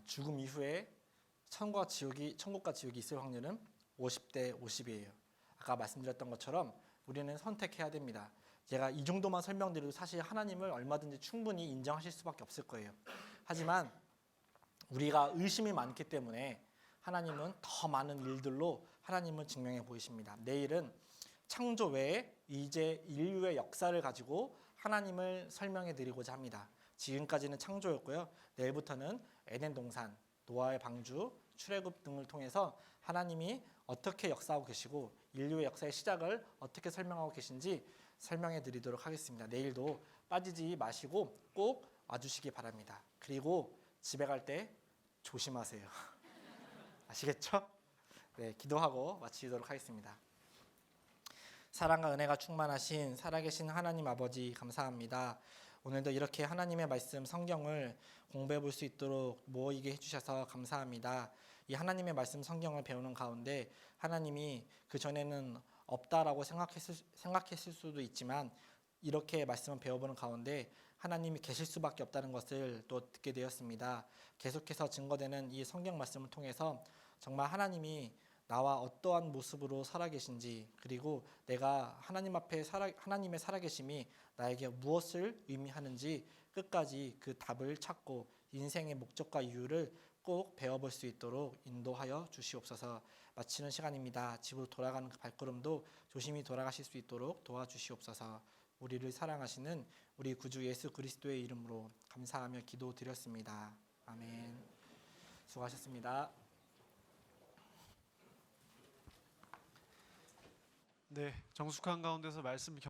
죽음 이후에 천국과 지옥이 있을 확률은 50대 50이에요. 아까 말씀드렸던 것처럼 우리는 선택해야 됩니다. 제가 이 정도만 설명드려도 사실 하나님을 얼마든지 충분히 인정하실 수밖에 없을 거예요. 하지만 우리가 의심이 많기 때문에 하나님은 더 많은 일들로 하나님을 증명해 보이십니다. 내일은 창조 외에 이제 인류의 역사를 가지고 하나님을 설명해 드리고자 합니다. 지금까지는 창조였고요. 내일부터는 에덴 동산, 노아의 방주, 출애굽 등을 통해서 하나님이 어떻게 역사하고 계시고 인류의 역사의 시작을 어떻게 설명하고 계신지 설명해 드리도록 하겠습니다. 내일도 빠지지 마시고 꼭 와주시기 바랍니다. 그리고 집에 갈 때 조심하세요. 아시겠죠? 네, 기도하고 마치도록 하겠습니다. 사랑과 은혜가 충만하신 살아계신 하나님 아버지 감사합니다. 오늘도 이렇게 하나님의 말씀 성경을 공부해 볼 수 있도록 모이게 해주셔서 감사합니다. 이 하나님의 말씀 성경을 배우는 가운데 하나님이 그전에는 없다라고 생각했을 수도 있지만 이렇게 말씀을 배워보는 가운데 하나님이 계실 수밖에 없다는 것을 또 듣게 되었습니다. 계속해서 증거되는 이 성경 말씀을 통해서 정말 하나님이 나와 어떠한 모습으로 살아계신지 그리고 내가 하나님 앞에 하나님의 살아계심이 나에게 무엇을 의미하는지 끝까지 그 답을 찾고 인생의 목적과 이유를 꼭 배워볼 수 있도록 인도하여 주시옵소서. 마치는 시간입니다. 집으로 돌아가는 그 발걸음도 조심히 돌아가실 수 있도록 도와주시옵소서. 우리를 사랑하시는 우리 구주 예수 그리스도의 이름으로 감사하며 기도드렸습니다. 아멘. 수고하셨습니다. 네, 정숙한 가운데서 말씀